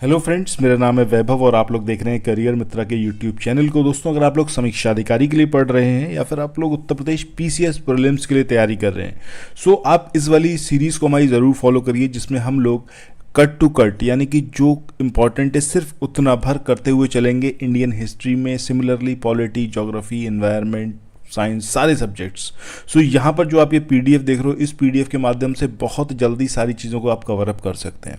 Hello friends, मेरा नाम है वैभव और आप लोग देख रहे हैं करियर मित्रा के यूट्यूब चैनल को। दोस्तों, अगर आप लोग समीक्षा अधिकारी के लिए पढ़ रहे हैं या फिर आप लोग उत्तर प्रदेश पीसीएस प्रीलिम्स के लिए तैयारी कर रहे हैं, सो आप इस वाली सीरीज़ को हमारी ज़रूर फॉलो करिए, जिसमें हम लोग कट टू कट यानी कि जो इम्पॉर्टेंट है सिर्फ उतना भर करते हुए चलेंगे इंडियन हिस्ट्री में, similarly polity, geography, environment, science, सारे सब्जेक्ट्स। सो यहाँ पर जो आप ये पीडीएफ देख रहे हो, इस पीडीएफ के माध्यम से बहुत जल्दी सारी चीज़ों को आप कवर अप कर सकते हैं।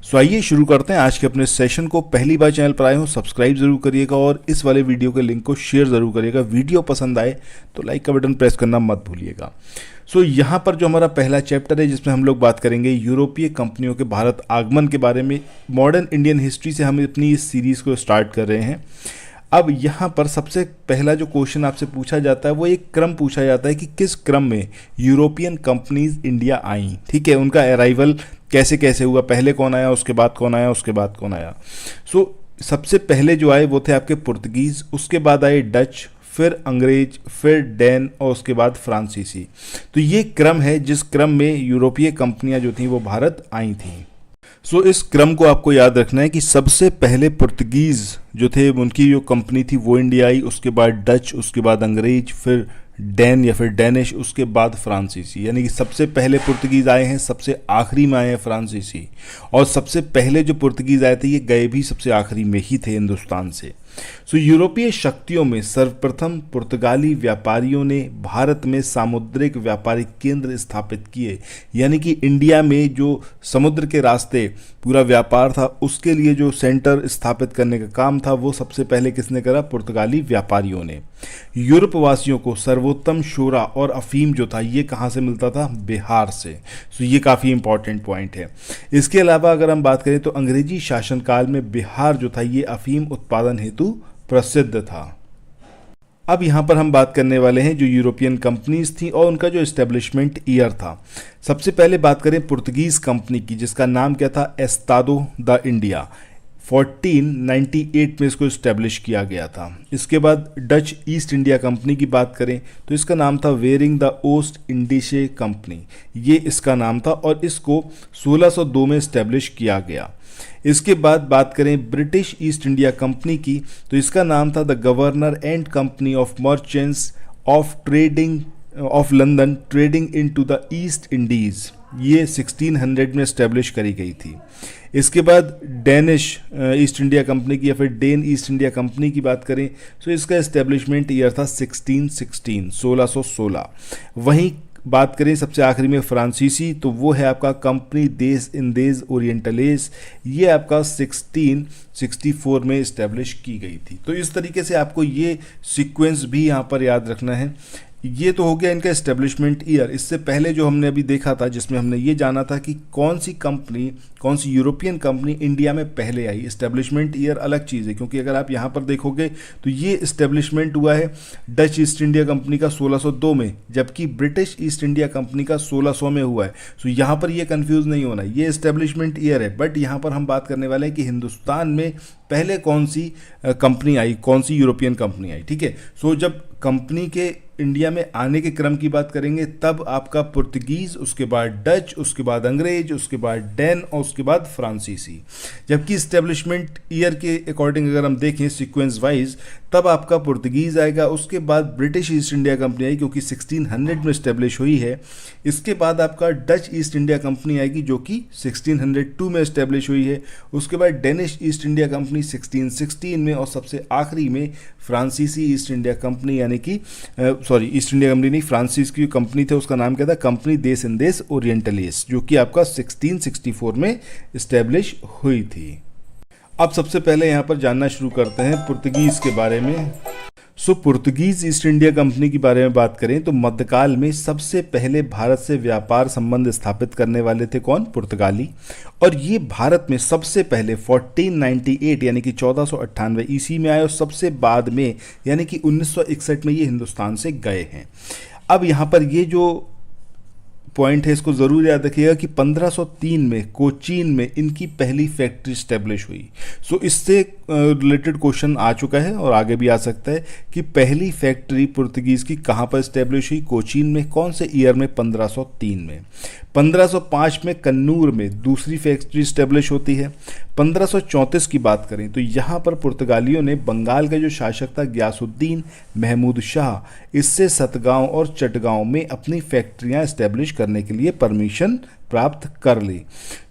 सो आइए शुरू करते हैं आज के अपने सेशन को। पहली बार चैनल पर आए हो सब्सक्राइब जरूर करिएगा और इस वाले वीडियो के लिंक को शेयर जरूर करिएगा। वीडियो पसंद आए तो लाइक का बटन प्रेस करना मत भूलिएगा। सो यहाँ पर जो हमारा पहला चैप्टर है, जिसमें हम लोग बात करेंगे यूरोपीय कंपनियों के भारत आगमन के बारे में। मॉडर्न इंडियन हिस्ट्री से हम अपनी इस सीरीज़ को स्टार्ट कर रहे हैं। अब यहाँ पर सबसे पहला जो क्वेश्चन आपसे पूछा जाता है वो एक क्रम पूछा जाता है कि किस क्रम में यूरोपियन कंपनीज इंडिया आई। ठीक है, उनका अराइवल कैसे कैसे हुआ, पहले कौन आया, उसके बाद कौन आया, उसके बाद कौन आया। सो सबसे पहले जो आए वो थे आपके पुर्तगीज़, उसके बाद आए डच, फिर अंग्रेज, फिर डैन और उसके बाद फ्रांसीसी। तो ये क्रम है जिस क्रम में यूरोपीय कंपनियां जो थी वो भारत आई थी। सो इस क्रम को आपको याद रखना है कि सबसे पहले पुर्तगीज़ जो थे उनकी जो कंपनी थी वो इंडिया आई, उसके बाद डच, उसके बाद अंग्रेज, फिर डैन या फिर डैनिश, उसके बाद फ्रांसीसी। यानी कि सबसे पहले पुर्तगीज़ आए हैं, सबसे आखिरी में आए हैं फ्रांसीसी। और सबसे पहले जो पुर्तगीज़ आए थे ये गए भी सबसे आखिरी में ही थे हिंदुस्तान से। सो यूरोपीय शक्तियों में सर्वप्रथम पुर्तगाली व्यापारियों ने भारत में सामुद्रिक व्यापारिक केंद्र स्थापित किए। यानी कि इंडिया में जो समुद्र के रास्ते पूरा व्यापार था उसके लिए जो सेंटर स्थापित करने का काम था वो सबसे पहले किसने करा? पुर्तगाली व्यापारियों ने। यूरोप वासियों को सर्वोत्तम शोरा और अफीम जो था ये कहाँ से मिलता था? बिहार से। सो ये काफ़ी इंपॉर्टेंट पॉइंट है। इसके अलावा अगर हम बात करें तो अंग्रेजी शासनकाल में बिहार जो था ये अफीम उत्पादन हेतु प्रसिद्ध था। अब यहाँ पर हम बात करने वाले हैं जो यूरोपियन कंपनीज थी और उनका जो एस्टेब्लिशमेंट ईयर था। सबसे पहले बात करें पुर्तगीज़ कंपनी की, जिसका नाम क्या था? Estado the India. 1498 में इसको इस्टेब्लिश किया गया था। इसके बाद डच ईस्ट इंडिया कंपनी की बात करें तो इसका नाम था वेरिंग द ओस्ट इंडिशे कंपनी, ये इसका नाम था और इसको 1602 में इस्टेब्लिश किया गया। इसके बाद बात करें ब्रिटिश ईस्ट इंडिया कंपनी की तो इसका नाम था the governor and company of merchants of trading of London trading into the east Indies, ये 1600 में इस्टेब्लिश करी गई थी। इसके बाद डेनिश ईस्ट इंडिया कंपनी की या फिर डेन ईस्ट इंडिया कंपनी की बात करें तो इसका इस्टेब्लिशमेंट ईयर था 1616। वहीं बात करें सबसे आखिरी में फ्रांसीसी तो वो है आपका कंपनी देस इंदेज ओरिएंटलेस, ये आपका 1664 में इस्टेब्लिश की गई थी। तो इस तरीके से आपको ये सीक्वेंस भी यहाँ पर याद रखना है। ये तो हो गया इनका एस्टेब्लिशमेंट ईयर। इससे पहले जो हमने अभी देखा था जिसमें हमने ये जाना था कि कौन सी कंपनी, कौन सी यूरोपियन कंपनी इंडिया में पहले आई। एस्टेब्लिशमेंट ईयर अलग चीज़ है, क्योंकि अगर आप यहाँ पर देखोगे तो ये एस्टेब्लिशमेंट हुआ है डच ईस्ट इंडिया कंपनी का 1602 में, जबकि ब्रिटिश ईस्ट इंडिया कंपनी का 1600 में हुआ है। सो यहाँ पर ये कन्फ्यूज़ नहीं होना, ये एस्टेब्लिशमेंट ईयर है। बट यहाँ पर हम बात करने वाले हैं कि हिंदुस्तान में पहले कौन सी कंपनी आई, कौन सी यूरोपियन कंपनी आई। ठीक है, सो जब कंपनी के इंडिया में आने के क्रम की बात करेंगे तब आपका पुर्तगीज़, उसके बाद डच, उसके बाद अंग्रेज, उसके बाद डैन और उसके बाद फ्रांसीसी। जबकि इस्टेब्लिशमेंट ईयर के अकॉर्डिंग अगर हम देखें सीक्वेंस वाइज तब आपका पुर्तगीज़ आएगा, उसके बाद ब्रिटिश ईस्ट इंडिया कंपनी आई क्योंकि 1600 में इस्टेब्लिश हुई है। इसके बाद आपका डच ईस्ट इंडिया कंपनी आएगी जो कि 1602 में इस्टेब्लिश हुई है। उसके बाद डेनिश ईस्ट इंडिया कंपनी 1616 में और सबसे आखिरी में फ्रांसीसी ईस्ट इंडिया कंपनी, यानी कि ईस्ट इंडिया कंपनी नहीं, फ्रांसीस की कंपनी थे उसका नाम क्या था? कंपनी देस इंदेस ओरिएंटलिस, जो कि आपका 1664 में इस्टेब्लिश हुई थी। अब सबसे पहले यहाँ पर जानना शुरू करते हैं पुर्तगीज़ के बारे में। सो पुर्तगीज़ ईस्ट इंडिया कंपनी के बारे में बात करें तो मध्यकाल में सबसे पहले भारत से व्यापार संबंध स्थापित करने वाले थे कौन? पुर्तगाली। और ये भारत में सबसे पहले 1498 यानी कि 1498 ईस्वी में आए और सबसे बाद में यानी कि 1961 में ये हिंदुस्तान से गए हैं। अब यहाँ पर ये जो पॉइंट है इसको ज़रूर याद रखिएगा कि 1503 में कोचीन में इनकी पहली फैक्ट्री स्टैब्लिश हुई। सो इससे रिलेटेड क्वेश्चन आ चुका है और आगे भी आ सकता है कि पहली फैक्ट्री पुर्तगीज़ की कहाँ पर इस्टेब्लिश हुई, कोचीन में, कौन से ईयर में, 1503 में। 1505 में कन्नूर में दूसरी फैक्ट्री इस्टेब्लिश होती है। 1534 की बात करें तो यहाँ पर पुर्तगालियों ने बंगाल का जो शासक था गयासुद्दीन महमूद शाह, इससे सतगांव और चटगांव में अपनी फैक्ट्रियाँ इस्टेब्लिश करने के लिए परमिशन प्राप्त कर ली।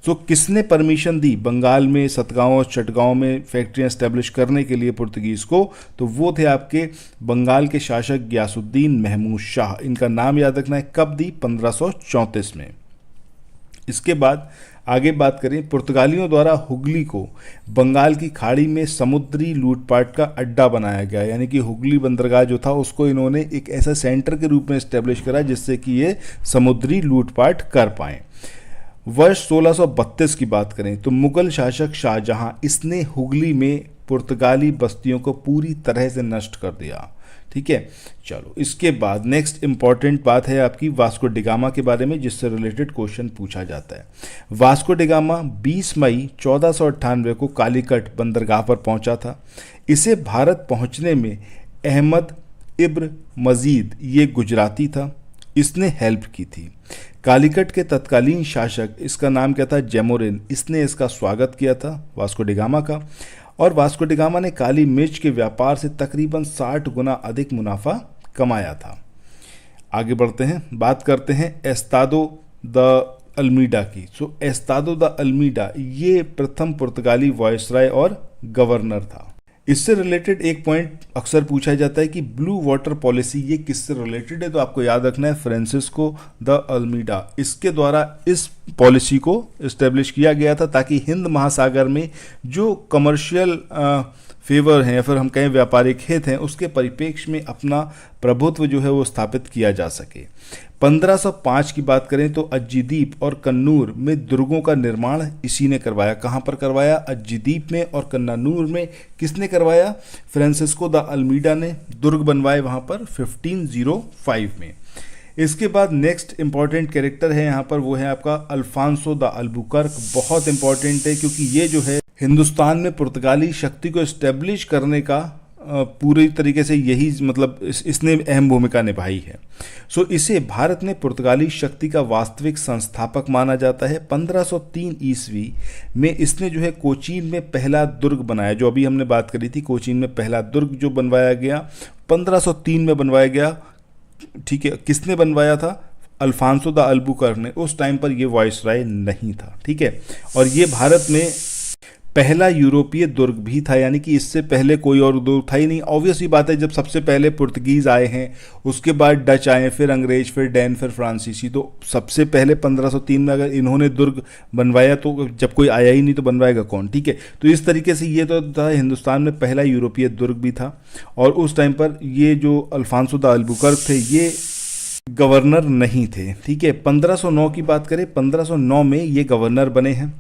तो किसने परमिशन दी बंगाल में, सतगांव और चटगांव में फैक्ट्रियाँ इस्टेब्लिश करने के लिए पुर्तगीज़ को? तो वो थे आपके बंगाल के शासक गयासुद्दीन महमूद शाह। इनका नाम याद रखना है। कब दी? 1534 में। इसके बाद आगे बात करें, पुर्तगालियों द्वारा हुगली को बंगाल की खाड़ी में समुद्री लूटपाट का अड्डा बनाया गया, यानी कि हुगली बंदरगाह जो था उसको इन्होंने एक ऐसा सेंटर के रूप में इस्टेब्लिश करा जिससे कि ये समुद्री लूटपाट कर पाएँ। वर्ष 1632 की बात करें तो मुगल शासक शाहजहां, इसने हुगली में पुर्तगाली बस्तियों को पूरी तरह से नष्ट कर दिया। ठीक है, चलो इसके बाद नेक्स्ट इंपॉर्टेंट बात है आपकी वास्को डिगामा के बारे में, जिससे रिलेटेड क्वेश्चन पूछा जाता है। वास्को डिगामा 20 मई 1498 को कालीकट बंदरगाह पर पहुंचा था। इसे भारत पहुंचने में अहमद इब्न मजीद, ये गुजराती था, इसने हेल्प की थी। कालीकट के तत्कालीन शासक, इसका नाम क्या था? जैमोरिन, इसने इसका स्वागत किया था वास्को डिगामा का। और वास्को डिगामा ने काली मिर्च के व्यापार से तकरीबन 60 गुना अधिक मुनाफा कमाया था। आगे बढ़ते हैं, बात करते हैं एस्तादो द अल्मीडा की। सो एस्तादो द अल्मीडा ये प्रथम पुर्तगाली वॉयसराय और गवर्नर था। इससे रिलेटेड एक पॉइंट अक्सर पूछा जाता है कि ब्लू वाटर पॉलिसी ये किससे रिलेटेड है, तो आपको याद रखना है फ्रांसिस्को द अल्मीडा, इसके द्वारा इस पॉलिसी को इस्टेब्लिश किया गया था ताकि हिंद महासागर में जो कमर्शियल फेवर हैं या फिर हम कहें व्यापारिक हित हैं उसके परिप्रेक्ष्य में अपना प्रभुत्व जो है वो स्थापित किया जा सके। 1505 की बात करें तो अज्जीदीप और कन्नूर में दुर्गों का निर्माण इसी ने करवाया। कहाँ पर करवाया? अज्जीदीप में और कन्नानूर में किसने करवाया? फ्रांसिस्को द अल्मीडा ने दुर्ग बनवाए वहाँ पर 1505 में। इसके बाद नेक्स्ट इंपॉर्टेंट कैरेक्टर है यहाँ पर, वो है आपका अल्फांसो द अल्बुकर्क। बहुत इंपॉर्टेंट है क्योंकि ये जो है हिंदुस्तान में पुर्तगाली शक्ति को इस्टेब्लिश करने का पूरी तरीके से यही मतलब इसने अहम भूमिका निभाई है। सो इसे भारत में पुर्तगाली शक्ति का वास्तविक संस्थापक माना जाता है। 1503 ईस्वी में इसने जो है कोचीन में पहला दुर्ग बनाया, जो अभी हमने बात करी थी, कोचीन में पहला दुर्ग जो बनवाया गया 1503 में बनवाया गया। ठीक है, किसने बनवाया था? अल्फांसो द अल्बुकर्क ने। उस टाइम पर ये वॉइसराय नहीं था। ठीक है, और ये भारत में पहला यूरोपीय दुर्ग भी था, यानी कि इससे पहले कोई और दुर्ग था ही नहीं। ऑब्वियस ही बात है, जब सबसे पहले पुर्तगीज़ आए हैं, उसके बाद डच आए, फिर अंग्रेज, फिर डैन, फिर फ्रांसीसी, तो सबसे पहले 1503 में अगर इन्होंने दुर्ग बनवाया तो जब कोई आया ही नहीं तो बनवाएगा कौन? ठीक है, तो इस तरीके से ये तो था हिंदुस्तान में पहला यूरोपीय दुर्ग भी था। और उस टाइम पर ये जो अल्फांसो द अल्बुकर्क थे ये गवर्नर नहीं थे। ठीक है, 1509 की बात करें, 1509 में ये गवर्नर बने हैं।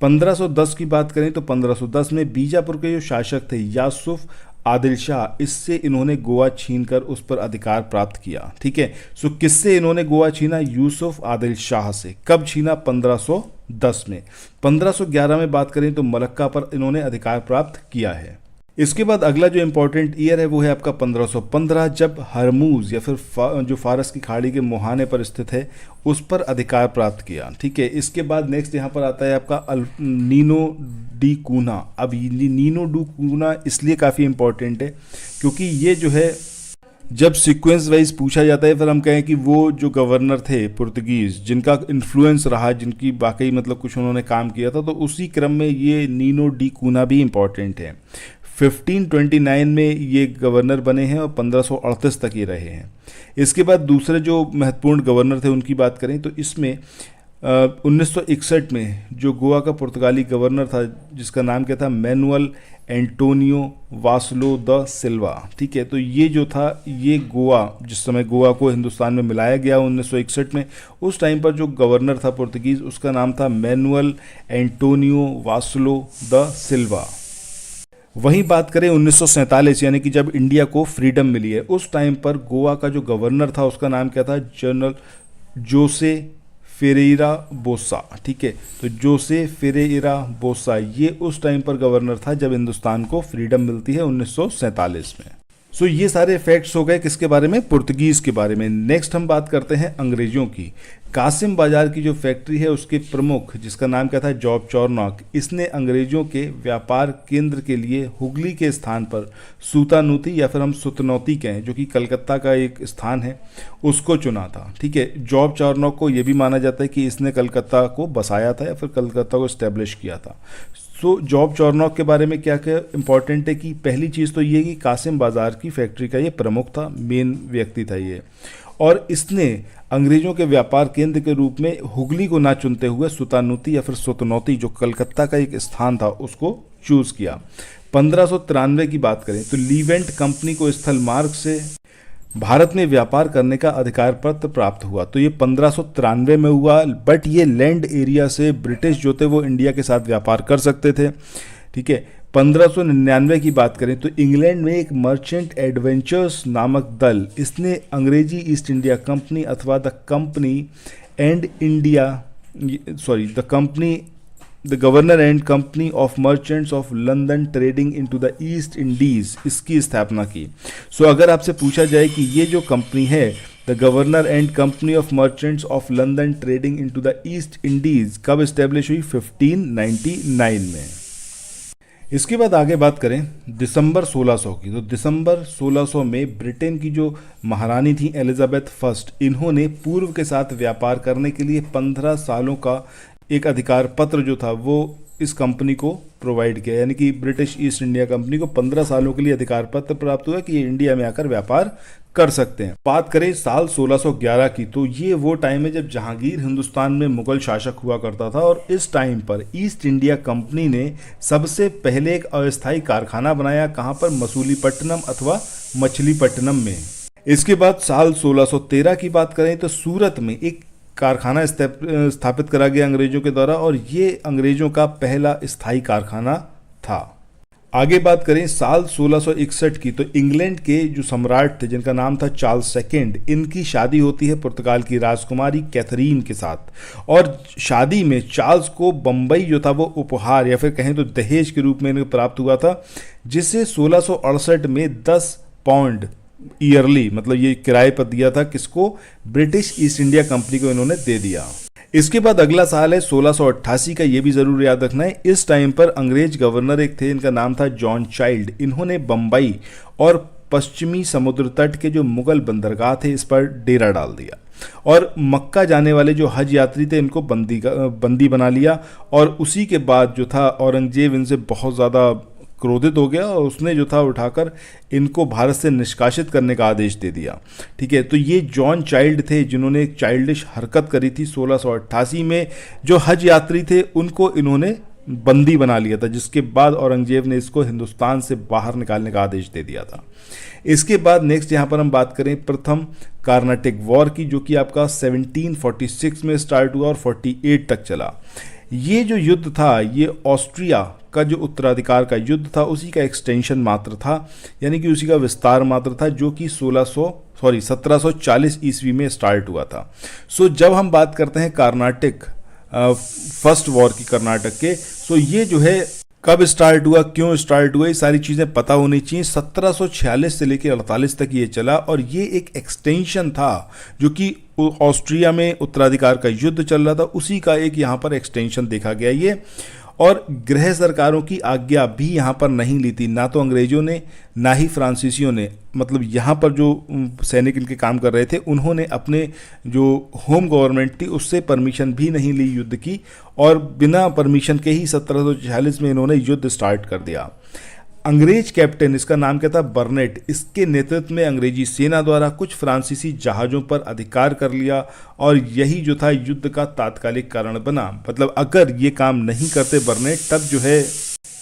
1510 की बात करें तो 1510 में बीजापुर के जो शासक थे यासूफ आदिल शाह, इससे इन्होंने गोवा छीनकर उस पर अधिकार प्राप्त किया। ठीक है, सो किससे इन्होंने गोवा छीना? यूसुफ आदिल शाह से। कब छीना? 1510 में। 1511 में बात करें तो मलक्का पर इन्होंने अधिकार प्राप्त किया है। इसके बाद अगला जो इंपॉर्टेंट ईयर है वो है आपका 1515, जब हरमूज या फिर जो फारस की खाड़ी के मुहाने पर स्थित है उस पर अधिकार प्राप्त किया। ठीक है, इसके बाद नेक्स्ट यहाँ पर आता है आपका नीनो डी कूना। अब नीनो डी कूना इसलिए काफ़ी इंपॉर्टेंट है क्योंकि ये जो है जब सीक्वेंस वाइज पूछा जाता है, फिर हम कहें कि वो जो गवर्नर थे पुर्तगीज़ जिनका इन्फ्लुएंस रहा, जिनकी वाकई मतलब कुछ उन्होंने काम किया था, तो उसी क्रम में ये नीनो डी कूना भी इम्पॉर्टेंट है। 1529 में ये गवर्नर बने हैं और 1538 तक ये रहे हैं। इसके बाद दूसरे जो महत्वपूर्ण गवर्नर थे उनकी बात करें तो इसमें 1961 में जो गोवा का पुर्तगाली गवर्नर था जिसका नाम क्या था? मैनुअल एंटोनियो वासलो द सिल्वा। ठीक है, तो ये जो था ये गोवा, जिस समय गोवा को हिंदुस्तान में मिलाया गया 1961 में, उस टाइम पर जो गवर्नर था पुर्तगीज़ उसका नाम था मैनुअल एंटोनियो वासलो द सिल्वा। वहीं बात करें 1947 यानी कि जब इंडिया को फ्रीडम मिली है, उस टाइम पर गोवा का जो गवर्नर था उसका नाम क्या था? जनरल जोसे फेरेरा बोसा, ठीक है। तो जोसे फेरेरा बोसा ये उस टाइम पर गवर्नर था जब हिंदुस्तान को फ्रीडम मिलती है 1947 में। सो ये सारे फैक्ट्स हो गए किसके बारे में, पुर्तगीज़ के बारे में। नेक्स्ट हम बात करते हैं अंग्रेजों की। कासिम बाजार की जो फैक्ट्री है उसके प्रमुख, जिसका नाम क्या था, जॉब चॉर्नॉक, इसने अंग्रेजों के व्यापार केंद्र के लिए हुगली के स्थान पर सूतानूती या फिर हम सुतनौती कहें, जो कि कलकत्ता का एक स्थान है, उसको चुना था, ठीक है। जॉब चॉर्नॉक को ये भी माना जाता है कि इसने कलकत्ता को बसाया था या फिर कलकत्ता को इस्टेब्लिश किया था। सो जॉब चॉर्नॉक के बारे में क्या क्या इंपॉर्टेंट है कि पहली चीज़ तो ये कि कासिम बाजार की फैक्ट्री का ये प्रमुख था, मेन व्यक्ति था ये, और इसने अंग्रेजों के व्यापार केंद्र के रूप में हुगली को ना चुनते हुए सुतानूती या फिर सुतनौती जो कलकत्ता का एक स्थान था उसको चूज़ किया। 1593 की बात करें तो लीवेंट कंपनी को स्थल मार्ग से भारत में व्यापार करने का अधिकार पत्र प्राप्त हुआ। तो ये 1593 में हुआ, बट ये लैंड एरिया से ब्रिटिश जो थे वो इंडिया के साथ व्यापार कर सकते थे, ठीक है। 1599 की बात करें तो इंग्लैंड में एक मर्चेंट एडवेंचर्स नामक दल, इसने अंग्रेजी ईस्ट इंडिया कंपनी अथवा the governor and company of merchants of London trading into the east Indies, इसकी स्थापना की। सो अगर आपसे पूछा जाए कि ये जो कंपनी है the governor and company of merchants of London trading into the east Indies कब इस्टेब्लिश हुई, 1599 में। इसके बाद आगे बात करें दिसंबर 1600 की, तो दिसंबर 1600 में ब्रिटेन की जो महारानी थी एलिजाबेथ फर्स्ट, इन्होंने पूर्व के साथ व्यापार करने के लिए 15 सालों का एक अधिकार पत्र जो था वो इस कंपनी को प्रोवाइड किया, यानी कि ब्रिटिश ईस्ट इंडिया कंपनी को 15 सालों के लिए अधिकार पत्र प्राप्त हुआ कि ये इंडिया में आकर व्यापार कर सकते हैं। बात करें साल 1611 की, तो ये वो टाइम है जब जहांगीर हिंदुस्तान में मुगल शासक हुआ करता था, और इस टाइम पर ईस्ट इंडिया कंपनी ने सबसे पहले एक अस्थायी कारखाना बनाया, कहाँ पर, मसूलीपट्टनम अथवा मछलीपट्टनम में। इसके बाद साल 1613 की बात करें तो सूरत में एक कारखाना स्थापित करा गया अंग्रेजों के द्वारा, और ये अंग्रेजों का पहला स्थायी कारखाना था। आगे बात करें साल 1661 की, तो इंग्लैंड के जो सम्राट थे जिनका नाम था चार्ल्स सेकेंड, इनकी शादी होती है पुर्तगाल की राजकुमारी कैथरीन के साथ, और शादी में चार्ल्स को बम्बई जो था वो उपहार या फिर कहें तो दहेज के रूप में इन्हें प्राप्त हुआ था, जिसे 1668 में 10 पाउंड ईयरली, मतलब ये किराए पर दिया था, किसको, ब्रिटिश ईस्ट इंडिया कंपनी को इन्होंने दे दिया। इसके बाद अगला साल है 1688 का, ये भी जरूर याद रखना है। इस टाइम पर अंग्रेज गवर्नर एक थे, इनका नाम था जॉन चाइल्ड, इन्होंने बम्बई और पश्चिमी समुद्र तट के जो मुगल बंदरगाह थे इस पर डेरा डाल दिया, और मक्का जाने वाले जो हज यात्री थे इनको बंदी बना लिया, और उसी के बाद जो था औरंगजेब इनसे बहुत ज़्यादा क्रोधित हो गया, और उसने जो था उठाकर इनको भारत से निष्कासित करने का आदेश दे दिया, ठीक है। तो ये जॉन चाइल्ड थे जिन्होंने एक चाइल्डिश हरकत करी थी 1688 में, जो हज यात्री थे उनको इन्होंने बंदी बना लिया था, जिसके बाद औरंगजेब ने इसको हिंदुस्तान से बाहर निकालने का आदेश दे दिया था। इसके बाद नेक्स्ट यहाँ पर हम बात करें प्रथम कार्नाटिक वॉर की, जो कि आपका 1746 में स्टार्ट हुआ और 48 तक चला। ये जो युद्ध था ये ऑस्ट्रिया का जो उत्तराधिकार का युद्ध था उसी का एक्सटेंशन मात्र था, यानी कि उसी का विस्तार मात्र था, जो कि 1740 ईस्वी में स्टार्ट हुआ था। सो जब हम बात करते हैं कर्नाटक फर्स्ट वॉर की कर्नाटक के, सो ये जो है कब स्टार्ट हुआ, क्यों स्टार्ट हुआ, ये सारी चीज़ें पता होनी चाहिए। 1746 से लेकर 48 तक ये चला, और ये एक एक्सटेंशन था जो कि ऑस्ट्रिया में उत्तराधिकार का युद्ध चल रहा था, उसी का एक यहाँ पर एक्सटेंशन देखा गया ये। और गृह सरकारों की आज्ञा भी यहाँ पर नहीं ली थी, ना तो अंग्रेजों ने ना ही फ्रांसीसियों ने, मतलब यहाँ पर जो सैनिक इनके काम कर रहे थे उन्होंने अपने जो होम गवर्नमेंट थी उससे परमिशन भी नहीं ली युद्ध की, और बिना परमिशन के ही 1746 में इन्होंने युद्ध स्टार्ट कर दिया। अंग्रेज कैप्टन, इसका नाम क्या था, बर्नेट, इसके नेतृत्व में अंग्रेजी सेना द्वारा कुछ फ्रांसीसी जहाज़ों पर अधिकार कर लिया, और यही जो था युद्ध का तात्कालिक कारण बना। मतलब अगर ये काम नहीं करते बर्नेट, तब जो है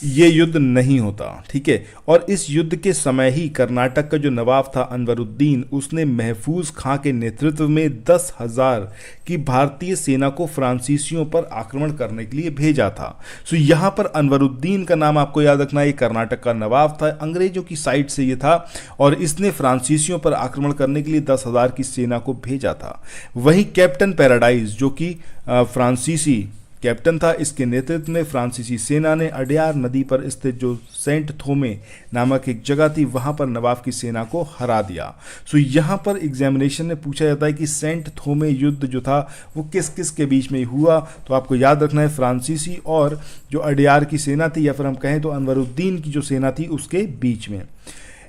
ये युद्ध नहीं होता, ठीक है। और इस युद्ध के समय ही कर्नाटक का जो नवाब था अनवरुद्दीन, उसने महफूज खां के नेतृत्व में 10,000 की भारतीय सेना को फ्रांसीसियों पर आक्रमण करने के लिए भेजा था। सो यहाँ पर अनवरुद्दीन का नाम आपको याद रखना, ये कर्नाटक का नवाब था, अंग्रेजों की साइड से ये था, और इसने फ्रांसीसियों पर आक्रमण करने के लिए 10,000 की सेना को भेजा था। वहीं कैप्टन पैराडाइज, जो कि फ्रांसीसी कैप्टन था, इसके नेतृत्व में फ्रांसीसी सेना ने अडयार नदी पर स्थित जो सेंट थोमे नामक एक जगह थी, वहां पर नवाब की सेना को हरा दिया। सो यहाँ पर एग्जामिनेशन में पूछा जाता है कि सेंट थोमे युद्ध जो था वो किस किस के बीच में हुआ, तो आपको याद रखना है फ्रांसीसी और जो अडयार की सेना थी, या फिर हम कहें तो अनवरुद्दीन की जो सेना थी उसके बीच में।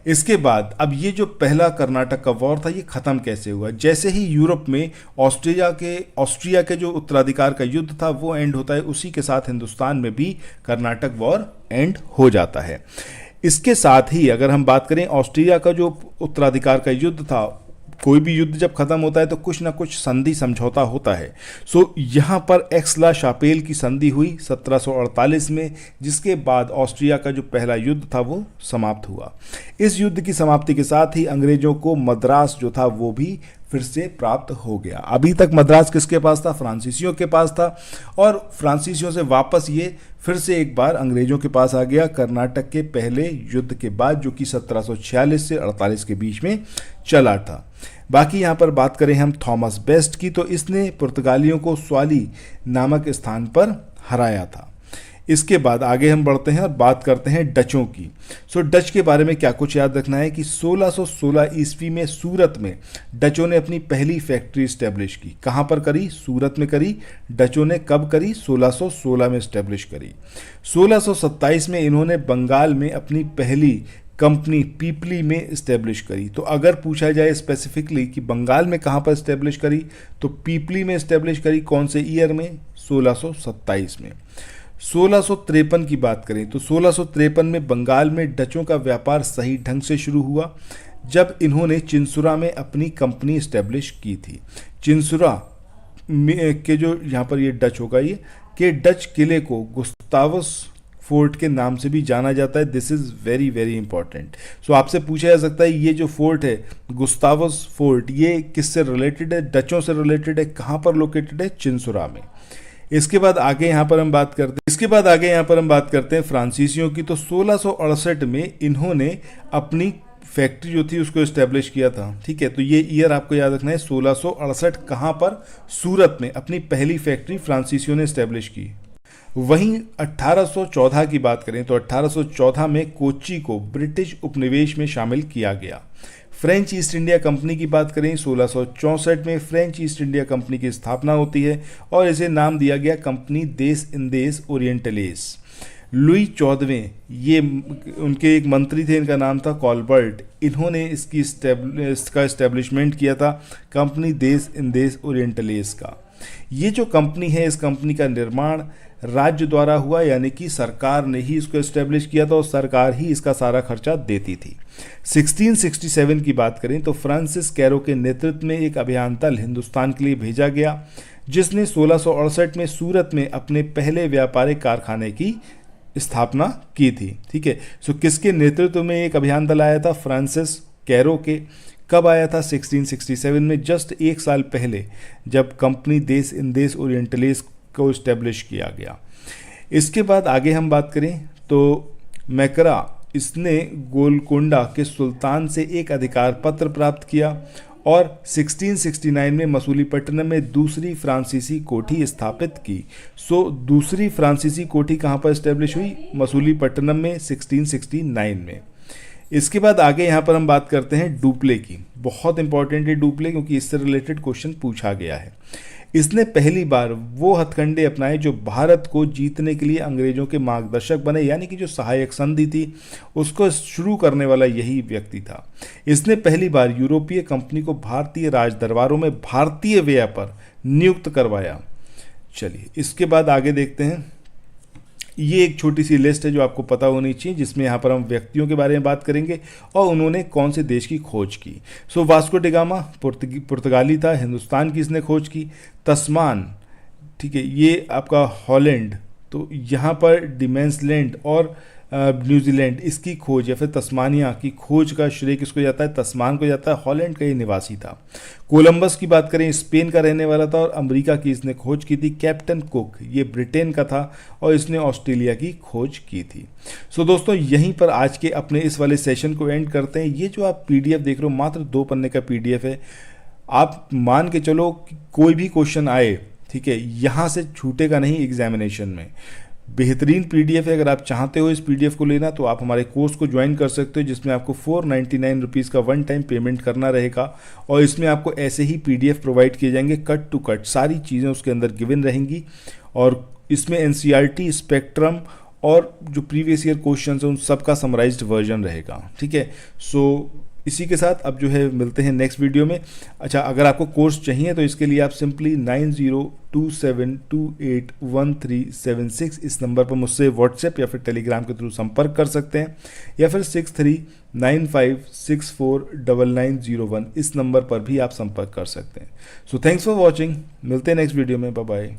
इसके बाद अब ये जो पहला कर्नाटक का वॉर था ये खत्म कैसे हुआ? जैसे ही यूरोप में ऑस्ट्रिया के जो उत्तराधिकार का युद्ध था वो एंड होता है, उसी के साथ हिंदुस्तान में भी कर्नाटक वॉर एंड हो जाता है। इसके साथ ही अगर हम बात करें ऑस्ट्रिया का जो उत्तराधिकार का युद्ध था, कोई भी युद्ध जब खत्म होता है तो कुछ ना कुछ संधि समझौता होता है। सो यहाँ पर एक्सला शापेल की संधि हुई 1748 में, जिसके बाद ऑस्ट्रिया का जो पहला युद्ध था वो समाप्त हुआ। इस युद्ध की समाप्ति के साथ ही अंग्रेजों को मद्रास जो था वो भी फिर से प्राप्त हो गया। अभी तक मद्रास किसके पास था? फ्रांसीसियों के पास था, और फ्रांसीसियों से वापस ये फिर से एक बार अंग्रेजों के पास आ गया कर्नाटक के पहले युद्ध के बाद, जो कि 1746 से 48 के बीच में चला था। बाकी यहाँ पर बात करें हम थॉमस बेस्ट की, तो इसने पुर्तगालियों को स्वाली नामक स्थान पर हराया था। इसके बाद आगे हम बढ़ते हैं और बात करते हैं डचों की। सो डच के बारे में क्या कुछ याद रखना है कि 1616 ईस्वी में सूरत में डचों ने अपनी पहली फैक्ट्री स्टैब्लिश की। कहाँ पर करी? सूरत में करी। डचों ने कब करी? 1616 में स्टैब्लिश करी। 1627 में इन्होंने बंगाल में अपनी पहली कंपनी पीपली में इस्टेब्लिश करी। तो अगर पूछा जाए स्पेसिफिकली कि बंगाल में कहाँ पर इस्टेब्लिश करी, तो पीपली में इस्टेब्लिश करी। कौन से ईयर में? 1627 में। 1653 की बात करें तो 1653 में बंगाल में डचों का व्यापार सही ढंग से शुरू हुआ, जब इन्होंने चिंसुरा में अपनी कंपनी इस्टेब्लिश की थी। चिंसुरा के जो यहाँ पर ये डच होगा, ये के डच किले को गुस्तावस फोर्ट के नाम से भी जाना जाता है। This is very very important. So आपसे पूछा जा सकता है ये जो फोर्ट है गुस्तावस फोर्ट, ये किससे रिलेटेड है? डचों से रिलेटेड है। कहाँ पर लोकेटेड है? चिंसुरा में। इसके बाद आगे यहाँ पर हम बात करते हैं फ्रांसीसियों की। तो 1668 में इन्होंने अपनी फैक्ट्री जो थी उसको इस्टेब्लिश किया था, ठीक है। तो ये ईयर आपको याद रखना है 1668। कहाँ पर? सूरत में अपनी पहली फैक्ट्री फ्रांसीसियों ने इस्टेब्लिश की। वहीं 1814 की बात करें तो 1814 में कोच्चि को ब्रिटिश उपनिवेश में शामिल किया गया। फ्रेंच ईस्ट इंडिया कंपनी की बात करें 1664 में फ्रेंच ईस्ट इंडिया कंपनी की स्थापना होती है और इसे नाम दिया गया कंपनी देस इंदेस ओरिएंटलेस। लुई 14वें ये उनके एक मंत्री थे, इनका नाम था कॉलबर्ट। इन्होंने इसका इस्टेब्लिशमेंट किया था कंपनी देस इंदेस ओरिएंटलेस का। ये जो कंपनी है, इस कंपनी का निर्माण राज्य द्वारा हुआ, यानी कि सरकार ने ही इसको एस्टेब्लिश किया था और सरकार ही इसका सारा खर्चा देती थी। 1667 की बात करें तो फ्रांसिस कैरो के नेतृत्व में एक अभियान दल हिंदुस्तान के लिए भेजा गया, जिसने 1668 में सूरत में अपने पहले व्यापारिक कारखाने की स्थापना की थी, ठीक है। सो किसके नेतृत्व में एक अभियान दल आया था? फ्रांसिस कैरो के। कब आया था? 1667 में, जस्ट एक साल पहले, जब कंपनी देस इंदेस ओरिएंटलेस को इस्टेब्लिश किया गया। इसके बाद आगे हम बात करें तो मैकरा, इसने गोलकोंडा के सुल्तान से एक अधिकार पत्र प्राप्त किया और 1669 में मसूलीपट्टनम में दूसरी फ्रांसीसी कोठी स्थापित की। सो दूसरी फ्रांसीसी कोठी कहाँ पर इस्टेब्लिश हुई? मसूलीपट्टनम में 1669 में। इसके बाद आगे यहाँ पर हम बात करते हैं डुप्ले की। बहुत इंपॉर्टेंट है डुप्ले, क्योंकि इससे रिलेटेड क्वेश्चन पूछा गया है। इसने पहली बार वो हथकंडे अपनाए जो भारत को जीतने के लिए अंग्रेजों के मार्गदर्शक बने, यानी कि जो सहायक संधि थी उसको शुरू करने वाला यही व्यक्ति था। इसने पहली बार यूरोपीय कंपनी को भारतीय राजदरबारों में भारतीय व्यय पर नियुक्त करवाया। चलिए इसके बाद आगे देखते हैं। ये एक छोटी सी लिस्ट है जो आपको पता होनी चाहिए, जिसमें यहाँ पर हम व्यक्तियों के बारे में बात करेंगे और उन्होंने कौन से देश की खोज की। सो वास्को डिगामा पुर्तगाली था, हिंदुस्तान की इसने खोज की। तस्मान, ठीक है, ये आपका हॉलैंड तो यहाँ पर डिमेंसलैंड और न्यूजीलैंड इसकी खोज या फिर तस्मानिया की खोज का श्रेय किसको जाता है? तस्मान को जाता है। हॉलैंड का ये निवासी था। कोलंबस की बात करें, स्पेन का रहने वाला था और अमेरिका की इसने खोज की थी। कैप्टन कुक ये ब्रिटेन का था और इसने ऑस्ट्रेलिया की खोज की थी। सो दोस्तों, यहीं पर आज के अपने इस वाले सेशन को एंड करते हैं। ये जो आप पीडीएफ देख रहे हो मात्र 2 पन्ने का पीडीएफ है। आप मान के चलो कि कोई भी क्वेश्चन आए, ठीक है, यहाँ से छूटेगा नहीं एग्जामिनेशन में। बेहतरीन पीडीएफ है। अगर आप चाहते हो इस पीडीएफ को लेना तो आप हमारे कोर्स को ज्वाइन कर सकते हो, जिसमें आपको 499 रुपीज़ का वन टाइम पेमेंट करना रहेगा और इसमें आपको ऐसे ही पीडीएफ प्रोवाइड किए जाएंगे कट टू कट। सारी चीज़ें उसके अंदर गिवन रहेंगी और इसमें एनसीईआरटी, स्पेक्ट्रम और जो प्रीवियस ईयर क्वेश्चन है उन सब का समराइज्ड वर्जन रहेगा। ठीक है, सो इसी के साथ अब जो है मिलते हैं नेक्स्ट वीडियो में। अच्छा, अगर आपको कोर्स चाहिए तो इसके लिए आप सिंपली 9027281376 इस नंबर पर मुझसे व्हाट्सएप या फिर टेलीग्राम के थ्रू संपर्क कर सकते हैं, या फिर 6395649901 इस नंबर पर भी आप संपर्क कर सकते हैं। So thanks for watching. मिलते हैं नेक्स्ट वीडियो में। Bye bye.